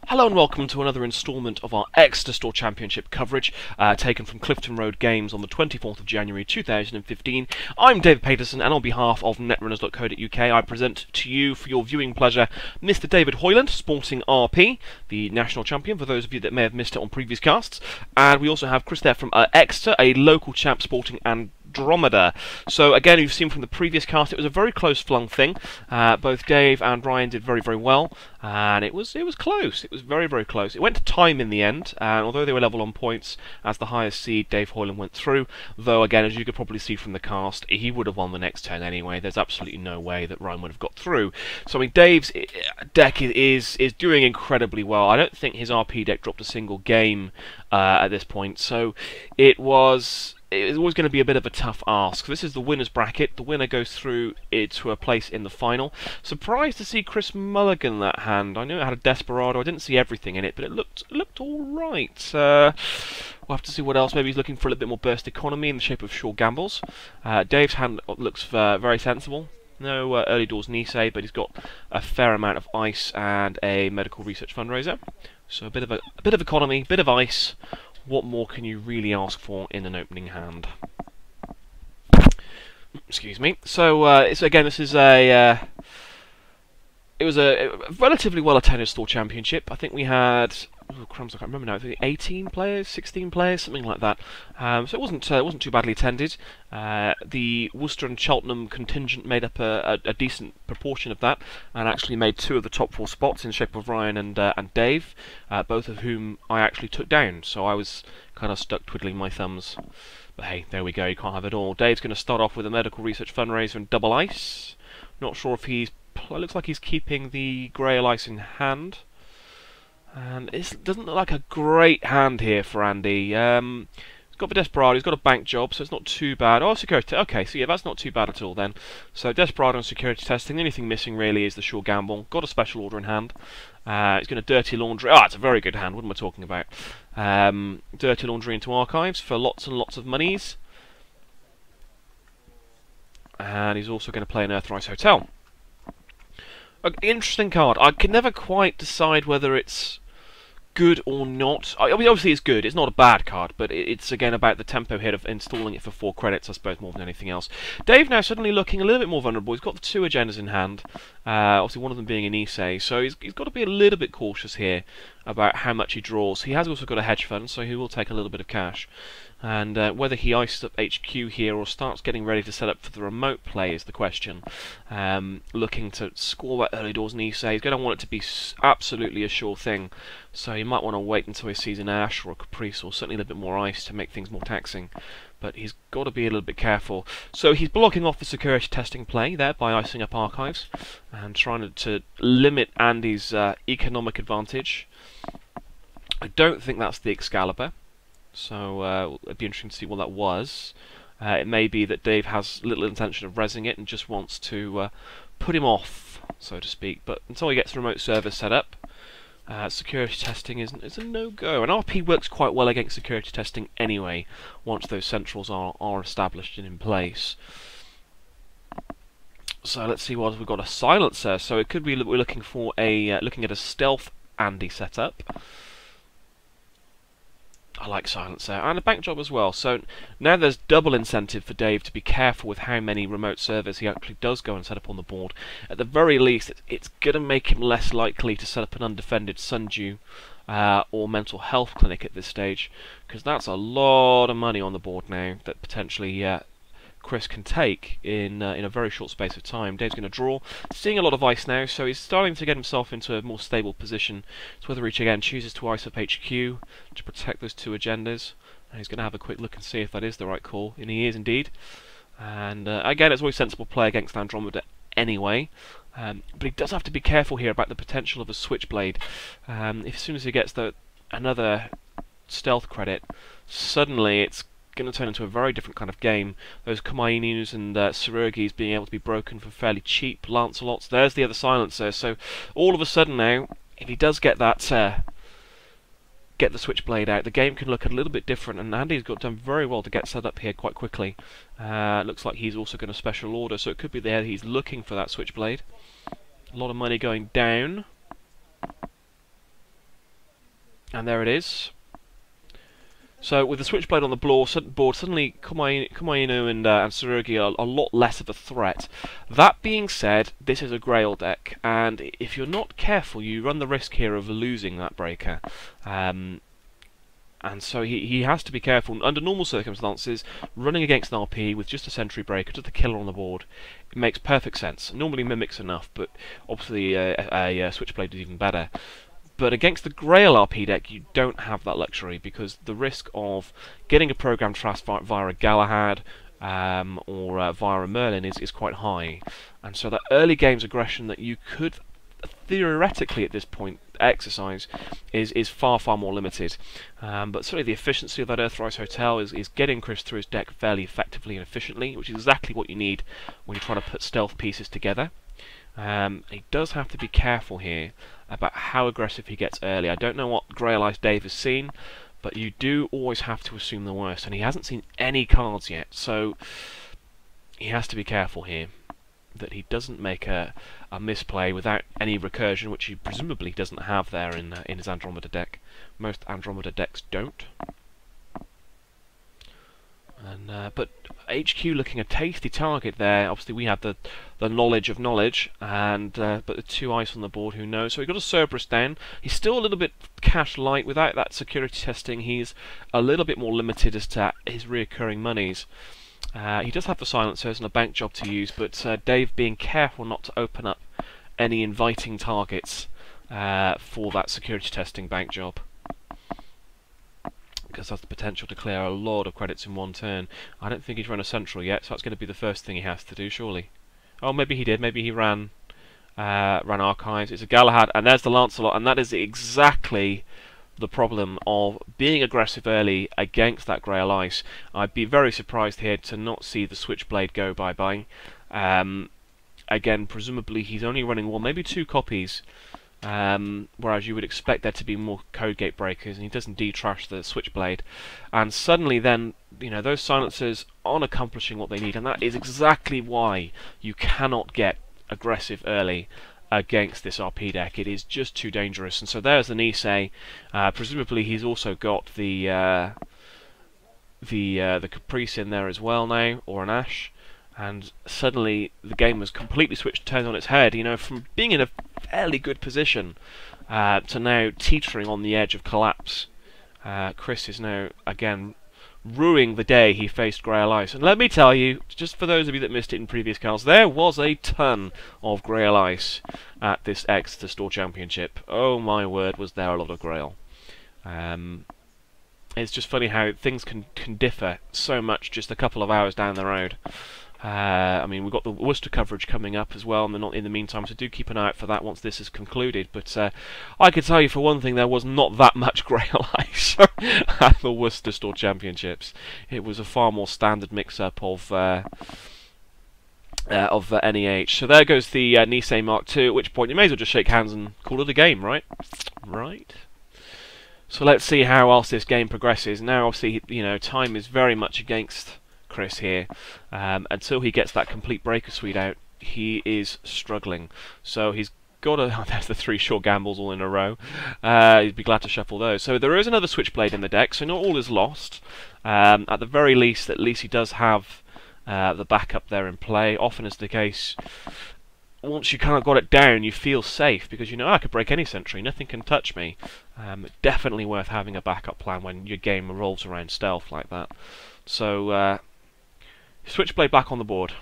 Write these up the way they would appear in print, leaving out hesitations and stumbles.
Hello and welcome to another instalment of our Exeter Store Championship coverage, taken from Clifton Road Games on the 24th of January 2015. I'm David Paterson, and on behalf of Netrunners.co.uk, I present to you, for your viewing pleasure, Mr. David Hoyland, sporting RP, the national champion, for those of you that may have missed it on previous casts. And we also have Chris there from Exeter, a local champ sporting Andromeda. So again, you've seen from the previous cast, it was a very close flung thing. Both Dave and Ryan did very, very well, and it was close. It was very, very close. It went to time in the end, and although they were level on points as the highest seed, Dave Hoyland went through. Though again, as you could probably see from the cast, he would have won the next 10 anyway. There's absolutely no way that Ryan would have got through. So I mean, Dave's deck is doing incredibly well. I don't think his RP deck dropped a single game at this point. So it was always going to be a bit of a tough ask. This is the winner's bracket. The winner goes through to a place in the final. Surprised to see Chris Mulligan that hand. I knew it had a Desperado. I didn't see everything in it, but it looked all right. We'll have to see what else. Maybe he's looking for a little bit more burst economy in the shape of Shaw Gambles. Dave's hand looks very sensible. No early doors Nisei, but he's got a fair amount of ice and a medical research fundraiser. So a bit of economy, bit of ice. What more can you really ask for in an opening hand? Excuse me. So, again, this is it was a relatively well-attended store championship. I think we had, oh crumbs, I can't remember now. I think 18 players, 16 players, something like that. So it wasn't too badly attended. The Worcester and Cheltenham contingent made up a decent proportion of that, and actually made two of the top four spots in the shape of Ryan and Dave, both of whom I actually took down. So I was kind of stuck twiddling my thumbs. But hey, there we go. You can't have it all. Dave's going to start off with a medical research fundraiser and double ice. Not sure if he's. It looks like he's keeping the Grail ice in hand. And it doesn't look like a great hand here for Andy. He's got the Desperado, he's got a bank job, so it's not too bad. Oh, security. Okay, so yeah, that's not too bad at all then. So Desperado and security testing. The only thing missing really is the Shaw Gamble. Got a special order in hand. He's going to Dirty Laundry. Ah, it's a very good hand. What am I talking about? Dirty Laundry into Archives for lots and lots of monies. And he's also going to play an Earthrise Hotel. Interesting card. I can never quite decide whether it's good or not. I mean, obviously it's good. It's not a bad card, but it's again about the tempo here of installing it for 4 credits, I suppose, more than anything else. Dave now suddenly looking a little bit more vulnerable. He's got the 2 agendas in hand. Obviously one of them being an Issei, so he's got to be a little bit cautious here about how much he draws. He has also got a hedge fund, so he will take a little bit of cash. And whether he ices up HQ here or starts getting ready to set up for the remote play is the question. Looking to score that early doors Nisei. He's going to want it to be absolutely a sure thing. So he might want to wait until he sees an Ash or a Caprice or certainly a little bit more ice to make things more taxing. But he's got to be a little bit careful. So he's blocking off the security testing play there by icing up Archives and trying to limit Andy's economic advantage. I don't think that's the Excalibur. So it'd be interesting to see what that was. It may be that Dave has little intention of rezzing it and just wants to put him off, so to speak. But until he gets the remote service set up, security testing is a no-go. And RP works quite well against security testing anyway, once those centrals are established and in place. So let's see what we've got. A silencer. So it could be we're looking for looking at a stealth Andy setup. I like Silencer, and a bank job as well. So now there's double incentive for Dave to be careful with how many remote servers he actually does go and set up on the board. At the very least, it's going to make him less likely to set up an undefended Sundew or mental health clinic at this stage, because that's a lot of money on the board now that potentially Chris can take in a very short space of time. Dave's going to draw, seeing a lot of ice now, so he's starting to get himself into a more stable position. It's whether he again chooses to ice up HQ to protect those 2 agendas. And he's going to have a quick look and see if that is the right call, and he is indeed. And again, it's always sensible play against Andromeda anyway. But he does have to be careful here about the potential of a Switchblade. If as soon as he gets another stealth credit, suddenly it's going to turn into a very different kind of game. Those Kamainus and Tsurugis being able to be broken for fairly cheap. Lancelots, there's the other silencer. So all of a sudden now, if he does get that, get the Switchblade out, the game can look a little bit different. And Andy's done very well to get set up here quite quickly. Looks like he's also going to special order, so it could be there he's looking for that Switchblade. A lot of money going down. And there it is. So with the Switchblade on the board, suddenly Kumainu and Tsurugi are a lot less of a threat. That being said, this is a Grail deck, and if you're not careful, you run the risk here of losing that breaker. And so he has to be careful. Under normal circumstances, running against an RP with just a sentry breaker, just a killer on the board, it makes perfect sense. Normally Mimic's enough, but obviously a Switchblade is even better. But against the Grail RP deck, you don't have that luxury, because the risk of getting a programmed fast via a Galahad or via a Merlin is quite high. And so that early game's aggression that you could theoretically at this point exercise is far more limited. But certainly the efficiency of that Earthrise Hotel is getting Chris through his deck fairly effectively and efficiently, which is exactly what you need when you're trying to put stealth pieces together. He does have to be careful here about how aggressive he gets early. I don't know what Grail Ice Dave has seen, but you do always have to assume the worst, and he hasn't seen any cards yet, so he has to be careful here that he doesn't make a misplay without any recursion, which he presumably doesn't have there in his Andromeda deck. Most Andromeda decks don't. And but HQ looking a tasty target there. Obviously we have the knowledge of knowledge, and but the 2 ice on the board, who knows. So he got a Cerberus down. He's still a little bit cash light. Without that security testing, he's a little bit more limited as to his reoccurring monies. He does have the silencers and a bank job to use, but Dave being careful not to open up any inviting targets for that security testing bank job, because that's the potential to clear a lot of credits in one turn. I don't think he's run a central yet, so that's going to be the first thing he has to do, surely. Oh, maybe he did. Maybe he ran Archives. It's a Galahad, and there's the Lancelot, and that is exactly the problem of being aggressive early against that Grail Ice. I'd be very surprised here to not see the Switchblade go bye-bye. Again, presumably he's only running one, maybe 2 copies, whereas you would expect there to be more code gate breakers, and he does indeed trash the Switchblade. And suddenly then, you know, those silencers aren't accomplishing what they need, and that is exactly why you cannot get aggressive early against this RP deck. It is just too dangerous. And so there's the Nisei. Presumably he's also got the Caprice in there as well now, or an Ash. And suddenly the game has completely turned on its head. You know, from being in a fairly good position to now teetering on the edge of collapse. Chris is now again ruining the day he faced Grail Ice. And let me tell you, just for those of you that missed it in previous cards, there was a ton of Grail Ice at this Exeter Store Championship. Oh my word, was there a lot of Grail. It's just funny how things can differ so much just a couple of hours down the road. I mean, we've got the Worcester coverage coming up as well in the meantime, so do keep an eye out for that once this is concluded. But I can tell you for one thing, there was not that much Grail Ice at the Worcester Store Championships. It was a far more standard mix-up of NEH. So there goes the Nisei Mark II, at which point you may as well just shake hands and call it a game, right? Right. So let's see how else this game progresses. Now, obviously, you know, time is very much against Chris here. Until he gets that complete breaker suite out, he is struggling. So he's got a... Oh, there's the 3 short gambles all in a row. He'd be glad to shuffle those. So there is another Switchblade in the deck, so not all is lost. At the very least, he does have the backup there in play. Often is the case, once you kind of got it down, you feel safe, because you know, I could break any sentry, nothing can touch me. Definitely worth having a backup plan when your game revolves around stealth like that. So, Switchblade back on the board.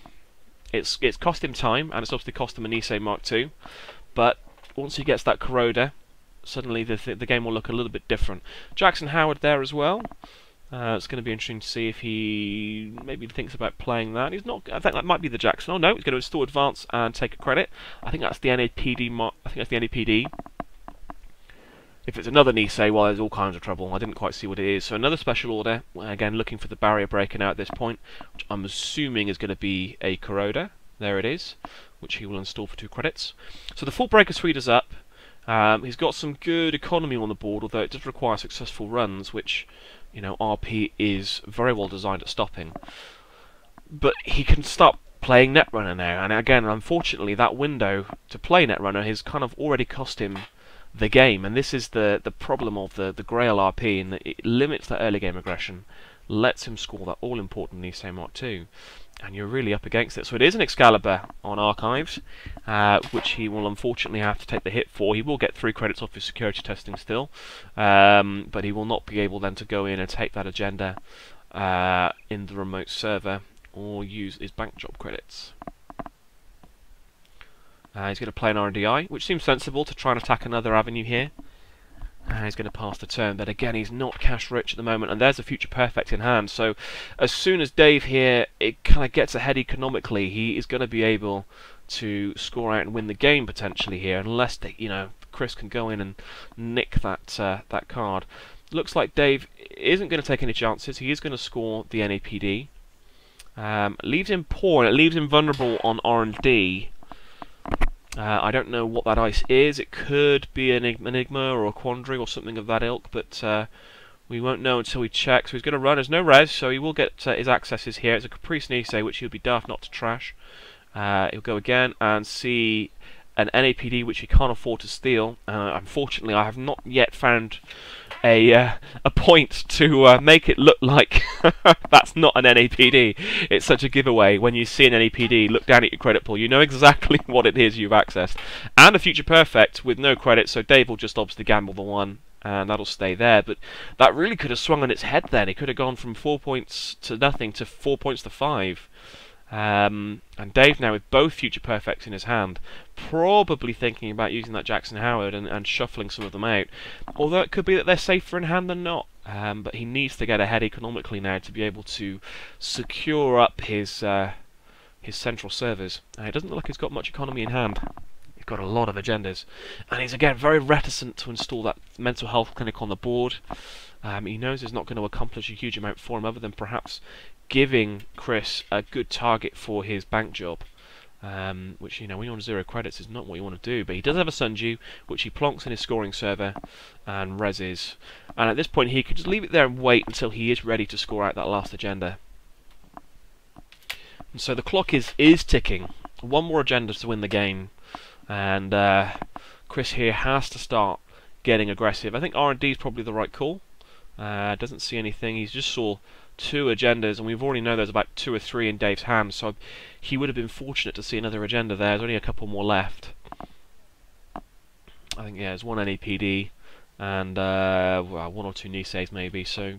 It's cost him time, and it's obviously cost him a Nisei Mark II, but once he gets that Corroder, suddenly the game will look a little bit different. Jackson Howard there as well. It's going to be interesting to see if he maybe thinks about playing that. He's not. I think that might be the Jackson. Oh no, he's going to install advance and take a credit. I think that's the NAPD. I think that's the NAPD. If it's another Nisei, well, there's all kinds of trouble. I didn't quite see what it is. So another special order. Again, looking for the barrier breaker now at this point, which I'm assuming is going to be a Corroder. There it is, which he will install for 2 credits. So the full breaker suite is up. He's got some good economy on the board, although it does require successful runs, which, you know, RP is very well designed at stopping. But he can start playing Netrunner now, and again, unfortunately, that window to play Netrunner has kind of already cost him the game. And this is the problem of the Grail RP, in that it limits that early game aggression, lets him score that all-important Nisei Mark II. And you're really up against it. So it is an Excalibur on Archives, which he will unfortunately have to take the hit for. He will get 3 credits off his security testing still, but he will not be able then to go in and take that agenda in the remote server or use his bank job credits. He's going to play an RDI, which seems sensible to try and attack another avenue here. He's going to pass the turn, but again, he's not cash rich at the moment, and there's a future perfect in hand. So as soon as Dave here, it kind of gets ahead economically, he is going to be able to score out and win the game potentially here, unless they, Chris can go in and nick that card. Looks like Dave isn't going to take any chances. He is going to score the NAPD. Leaves him poor, and it leaves him vulnerable on R&D. I don't know what that ice is. It could be an Enigma or a Quandary or something of that ilk, but we won't know until we check. So he's going to run. There's no res, so he will get his accesses here. It's a Caprice Nisei, which he would be daft not to trash. He'll go again and see an NAPD, which he can't afford to steal. Unfortunately, I have not yet found a point to make it look like that's not an NAPD. It's such a giveaway. When you see an NAPD, look down at your credit pool, you know exactly what it is you've accessed. And a Future Perfect with no credit, so Dave will just obviously gamble the 1, and that'll stay there. But that really could have swung on its head then. It could have gone from 4 points to nothing to 4 points to 5. And Dave now with both Future Perfects in his hand, probably thinking about using that Jackson Howard and shuffling some of them out. Although it could be that they're safer in hand than not. But he needs to get ahead economically now to be able to secure up his central servers. It doesn't look like he's got much economy in hand. He's got a lot of agendas. And he's again very reticent to install that mental health clinic on the board. He knows it's not going to accomplish a huge amount for him, other than perhaps giving Chris a good target for his bank job, which, when you're on 0 credits, is not what you want to do. But he does have a Sundew, which he plonks in his scoring server and reses. And at this point, he could just leave it there and wait until he is ready to score out that last agenda. And so the clock is ticking. 1 more agenda to win the game, and Chris here has to start getting aggressive. I think R&D is probably the right call. Doesn't see anything. He's just saw 2 agendas, and we've already know there's about 2 or 3 in Dave's hand, so he would have been fortunate to see another agenda there. There's only a couple more left. I think, yeah, there's 1 NAPD and 1 or 2 Niseis maybe, so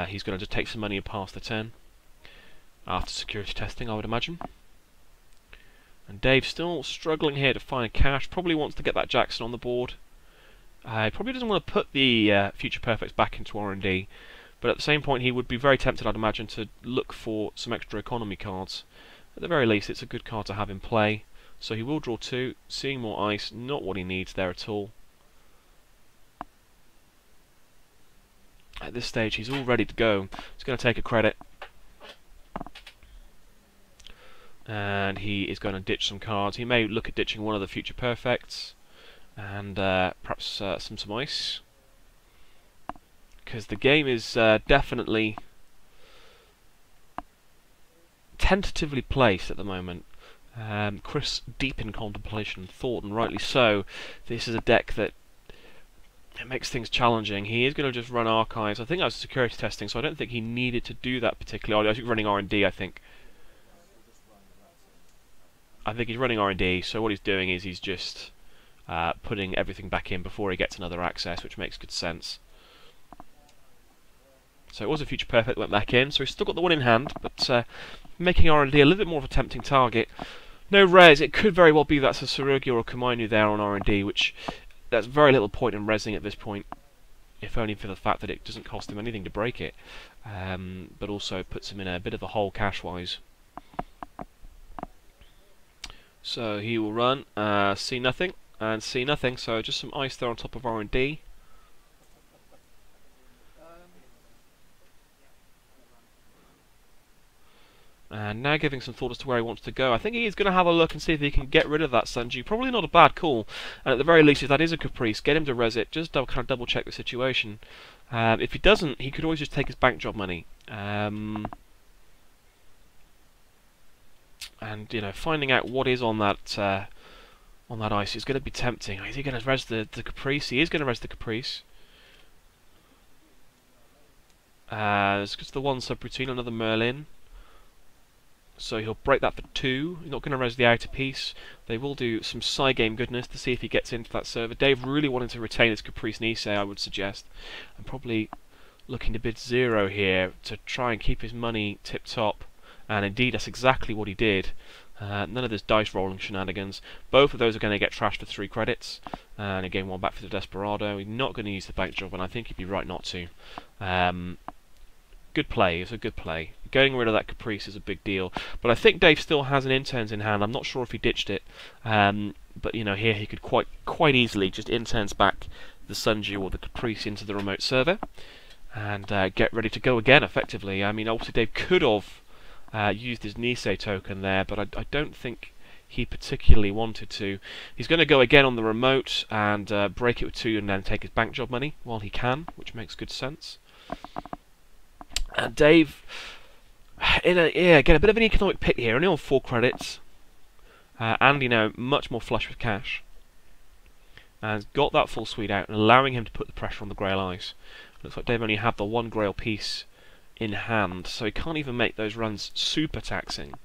he's going to just take some money and pass the turn after security testing, I would imagine. And Dave's still struggling here to find cash, probably wants to get that Jackson on the board. He probably doesn't want to put the Future Perfects back into R&D, but at the same point he would be very tempted, I'd imagine, to look for some extra economy cards. At the very least, it's a good card to have in play. So he will draw 2, seeing more ice, not what he needs there at all. At this stage, he's all ready to go. He's going to take a credit. And he is going to ditch some cards. He may look at ditching 1 of the Future Perfects, and perhaps some ice. Because the game is definitely tentatively placed at the moment. Chris deep in contemplation and thought, and rightly so. This is a deck that makes things challenging. He is going to just run Archives. I think that was security testing, so I don't think he needed to do that particularly. I think running R&D, I think. He's running R&D, so what he's doing is he's just putting everything back in before he gets another access, which makes good sense. So it was a Future Perfect that went back in, so he's still got the 1 in hand, but making R&D a little bit more of a tempting target. No res, it could very well be that's a Tsurugi or a Kumainu there on R&D, which there's very little point in resing at this point, if only for the fact that it doesn't cost him anything to break it, but also puts him in a bit of a hole cash-wise. So he will run, see nothing, and see nothing, so just some ice there on top of R&D. And now giving some thought as to where he wants to go. I think he's going to have a look and see if he can get rid of that Sundew. Probably not a bad call. And at the very least, if that is a Caprice, get him to res it. Just kind of double check the situation. If he doesn't, he could always just take his bank job money. And finding out what is on that on that ice. It's going to be tempting. Is he going to res the Caprice? He is going to res the Caprice. It's just the one subroutine, another Merlin. So he'll break that for 2. He's not going to res the outer piece. They will do some side game goodness to see if he gets into that server. Dave really wanting to retain his Caprice Nisei, I would suggest. And probably looking to bid 0 here to try and keep his money tip-top. And indeed, that's exactly what he did. None of this dice rolling shenanigans. Both of those are going to get trashed for 3 credits. And again, 1 back for the Desperado. He's not going to use the bank job, and I think he'd be right not to. Good play. It's a good play. Getting rid of that Caprice is a big deal. But I think Dave still has an interns in hand. I'm not sure if he ditched it. But you know, here he could quite easily just interns back the Sunju or the Caprice into the remote server and get ready to go again. Effectively, I mean, obviously Dave could have used his Nisei token there, but I don't think he particularly wanted to. He's going to go again on the remote and break it with 2 and then take his bank job money while he can, which makes good sense. And Dave, again, a bit of an economic pit here, only on 4 credits, and you know, much more flush with cash, and has got that full suite out and allowing him to put the pressure on the Grail ice. Looks like Dave only had the 1 Grail piece in hand, so he can't even make those runs super taxing.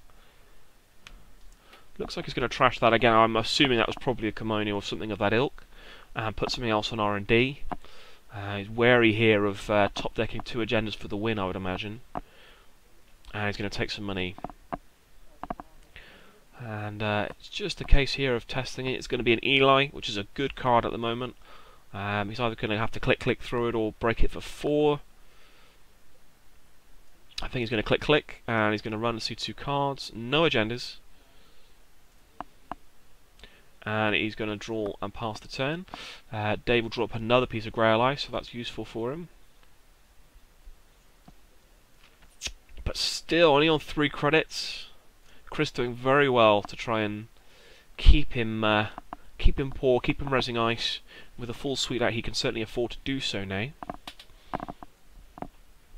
Looks like he's going to trash that again. I'm assuming that was probably a Kimono or something of that ilk, and put something else on R&D. He's wary here of top decking 2 agendas for the win, I would imagine. And he's going to take some money. And it's just a case here of testing it. It's going to be an Eli, which is a good card at the moment. He's either going to have to click through it or break it for 4. I think he's going to click, and he's going to run the C2 cards. No agendas. And he's going to draw and pass the turn. Dave will draw up another piece of Grail Ice, so that's useful for him. But still, only on 3 credits. Chris doing very well to try and keep him poor, keep him resing ice. With a full suite out, he can certainly afford to do so now.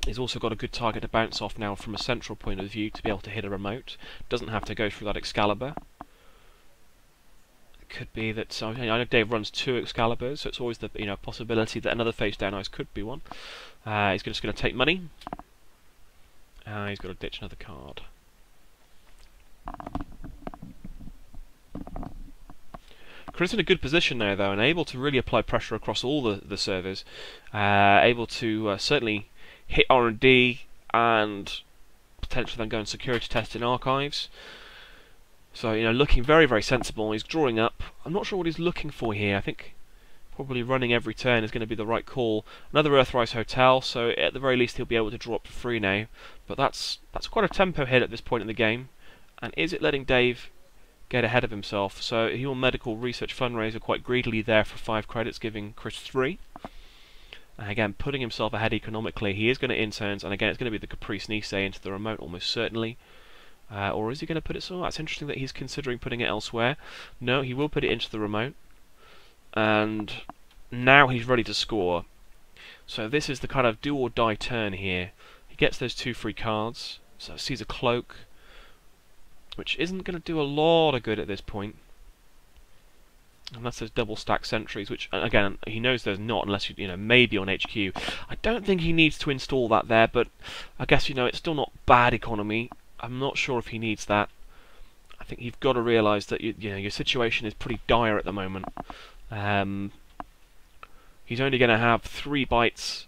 He's also got a good target to bounce off now from a central point of view to be able to hit a remote. Doesn't have to go through that Excalibur. Could be that, so I know Dave runs 2 Excaliburs, so it's always the possibility that another face down ice could be one. He's just going to take money. He's got to ditch another card. Chris in a good position now though, and able to really apply pressure across all the servers. Able to certainly hit R&D and potentially then go and security test in archives. So, looking very, very sensible. He's drawing up. I'm not sure what he's looking for here. I think probably running every turn is going to be the right call. Another Earthrise Hotel, so at the very least he'll be able to draw up for 3 now. But that's quite a tempo hit at this point in the game. And is it letting Dave get ahead of himself? So he'll medical research fundraiser quite greedily there for 5 credits, giving Chris 3. And again, putting himself ahead economically. He is going to interns, and again it's going to be the Caprice Nisei into the remote almost certainly. Or is he going to put it somewhere? That's interesting that he's considering putting it elsewhere. No, he will put it into the remote. And now he's ready to score. So this is the kind of do or die turn here. He gets those 2 free cards. So sees a cloak, which isn't going to do a lot of good at this point. And that's those double stack sentries, which again he knows there's not unless maybe on HQ. I don't think he needs to install that there, but I guess it's still not bad economy. I'm not sure if he needs that. I think you've got to realise that your situation is pretty dire at the moment. He's only going to have 3 bites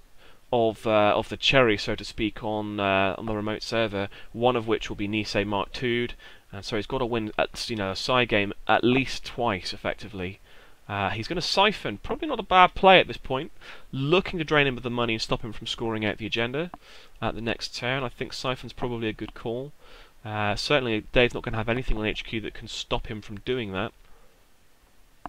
of the cherry, so to speak, on the remote server. One of which will be Nisei Mark II'd, and so he's got to win a side game at least twice, effectively. He's going to siphon. Probably not a bad play at this point. Looking to drain him of the money and stop him from scoring out the agenda at the next turn. I think siphon's probably a good call. Certainly, Dave's not going to have anything on HQ that can stop him from doing that.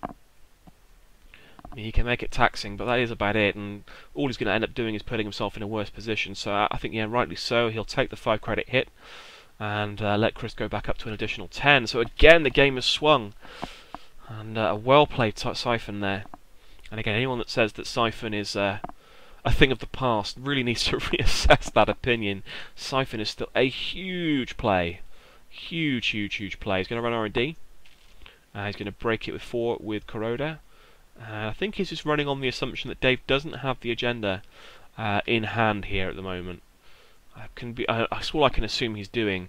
I mean, he can make it taxing, but that is about it. And all he's going to end up doing is putting himself in a worse position. So I think, rightly so. He'll take the 5 credit hit and let Chris go back up to an additional 10. So again, the game has swung. And a well-played Siphon there. And again, anyone that says that Siphon is a thing of the past really needs to reassess that opinion. Siphon is still a huge play. Huge play. He's going to run R&D. He's going to break it with 4 with Kuroda. I think he's just running on the assumption that Dave doesn't have the agenda in hand here at the moment. That's all I can assume he's doing.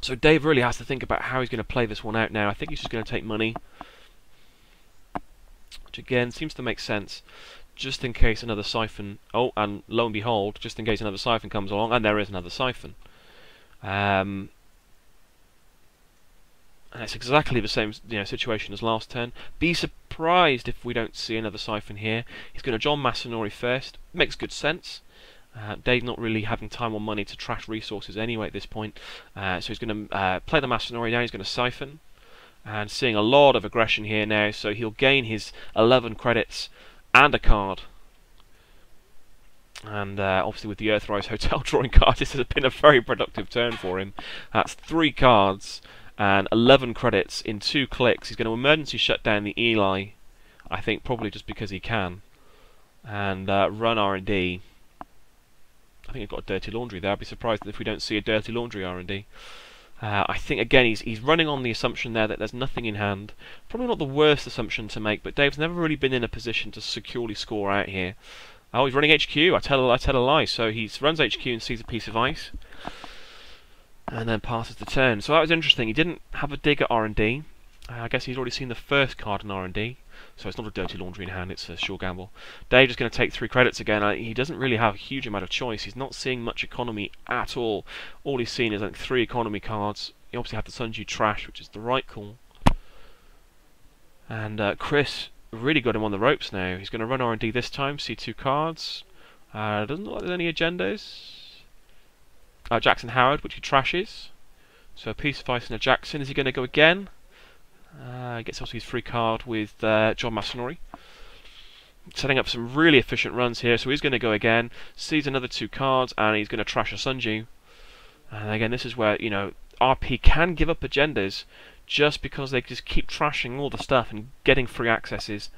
So Dave really has to think about how he's going to play this one out now. I think he's just going to take money, which again seems to make sense, just in case another siphon... Oh, and lo and behold, just in case another siphon comes along, and there is another siphon. And it's exactly the same situation as last turn. Be surprised if we don't see another siphon here. He's going to John Masanori first. Makes good sense. Dave not really having time or money to trash resources anyway at this point. So he's going to play the Masanori now. He's going to siphon. And seeing a lot of aggression here now. So he'll gain his 11 credits and a card. And obviously with the Earthrise Hotel drawing cards, this has been a very productive turn for him. That's 3 cards and 11 credits in 2 clicks. He's going to emergency shut down the Eli, I think probably just because he can, and run R&D. I think I've got a Dirty Laundry there. I'd be surprised if we don't see a Dirty Laundry R&D. I think again he's running on the assumption there that there's nothing in hand. Probably not the worst assumption to make, but Dave's never really been in a position to securely score out here. Oh, he's running HQ. I tell a lie. So he runs HQ and sees a piece of ice, and then passes the turn. So that was interesting. He didn't have a dig at R&D. I guess he's already seen the first card in R&D. So it's not a Dirty Laundry in hand, it's a sure gamble. Dave just going to take 3 credits again. He doesn't really have a huge amount of choice. He's not seeing much economy at all. All he's seen is 3 economy cards. He obviously had the Sunju Trash, which is the right call. And Chris really got him on the ropes now. He's going to run R&D this time, see 2 cards. Doesn't look like there's any agendas. Jackson Howard, which he trashes. So a piece of ice and a Jackson. Is he going to go again? He gets also his free card with John Masanori. Setting up some really efficient runs here. So he's going to go again. Sees another 2 cards, and he's going to trash a Sunju. And again, this is where, RP can give up agendas just because they just keep trashing all the stuff and getting free accesses.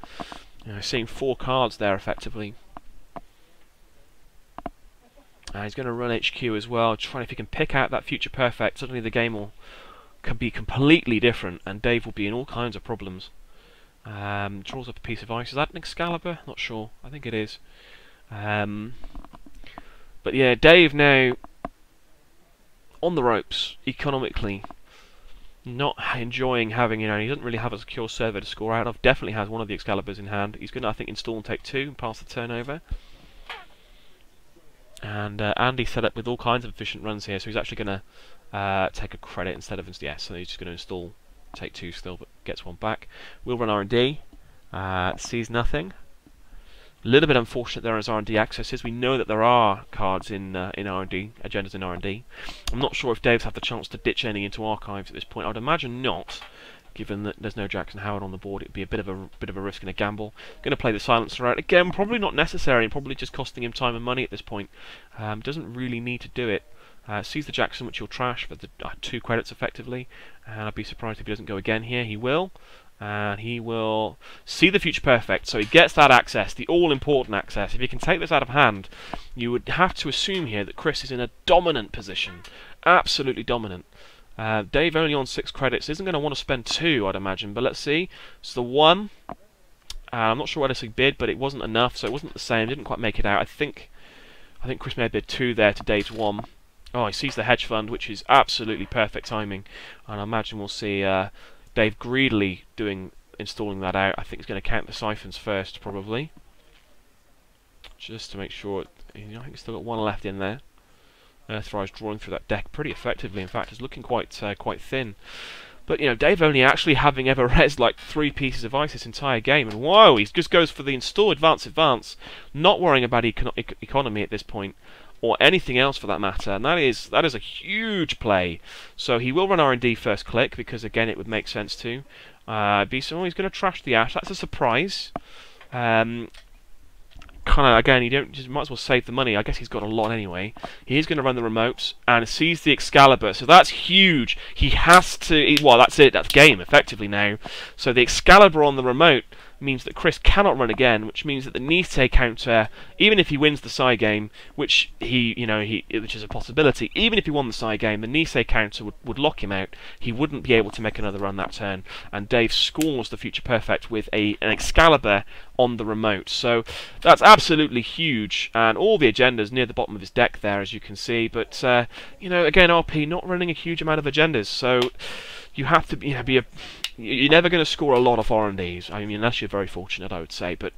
Seeing 4 cards there effectively. He's going to run HQ as well, trying if he can pick out that future perfect. Suddenly the game can be completely different, and Dave will be in all kinds of problems. Draws up a piece of ice. Is that an Excalibur? Not sure. I think it is. But yeah, Dave now on the ropes economically. Not enjoying having, he doesn't really have a secure server to score out of. Definitely has one of the Excaliburs in hand. He's going to, I think, install and take 2 and pass the turnover. And Andy set up with all kinds of efficient runs here, so he's actually going to take a credit instead of... Yeah, so he's just going to install, take 2 still, but gets 1 back. We'll run R&D, sees nothing. A little bit unfortunate there as R&D accesses. We know that there are cards in R&D, agendas in R&D. I'm not sure if Dave's had the chance to ditch any into archives at this point. I'd imagine not, given that there's no Jackson Howard on the board. It'd be a bit of a risk and a gamble. Going to play the silencer out again. Probably not necessary, and probably just costing him time and money at this point. Doesn't really need to do it. Sees the Jackson, which he'll trash for the 2 credits effectively, and I'd be surprised if he doesn't go again here. He will. And he will see the future perfect, so he gets that access, the all-important access. If he can take this out of hand, you would have to assume here that Chris is in a dominant position, absolutely dominant. Dave only on 6 credits, isn't going to want to spend 2, I'd imagine, but let's see. It's the 1. I'm not sure what he bid, but it wasn't enough, so it wasn't the same, didn't quite make it out. I think Chris may have bid 2 there to Dave's 1. Oh, he sees the hedge fund, which is absolutely perfect timing, and I imagine we'll see... Dave greedily installing that out. I think he's going to count the siphons first, probably, just to make sure. I think he's still got 1 left in there. Earthrise drawing through that deck pretty effectively. In fact, it's looking quite thin. But Dave only actually having ever res like 3 pieces of ice this entire game, and whoa, he just goes for the install advance, not worrying about economy at this point, or anything else for that matter, and that is a huge play. So he will run R&D first click, because again it would make sense to. He's going to trash the Ash. That's a surprise. Kind of, again, you might as well save the money. I guess he's got a lot anyway. He is going to run the remotes, and sees the Excalibur, so that's huge. He has to... Well, that's it. That's game, effectively, now. So the Excalibur on the remote means that Chris cannot run again, which means that the Nisei counter, even if he wins the side game, which which is a possibility, even if he won the side game, the Nisei counter would lock him out. He wouldn't be able to make another run that turn, and Dave scores the future perfect with an Excalibur on the remote. So that's absolutely huge, and all the agendas near the bottom of his deck there, as you can see. But again, RP not running a huge amount of agendas, so you have to you're never going to score a lot of R&Ds. I mean, unless you're very fortunate, I would say. But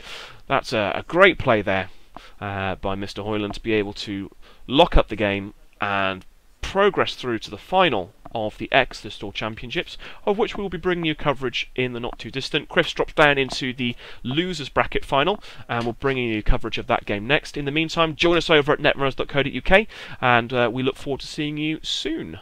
that's a great play there by Mr. Hoyland to be able to lock up the game and progress through to the final of the Exeter Store Championships, of which we will be bringing you coverage in the not too distant. Chris drops down into the losers bracket final, and we'll bring you coverage of that game next. In the meantime, join us over at Netrunners.co.uk, and we look forward to seeing you soon.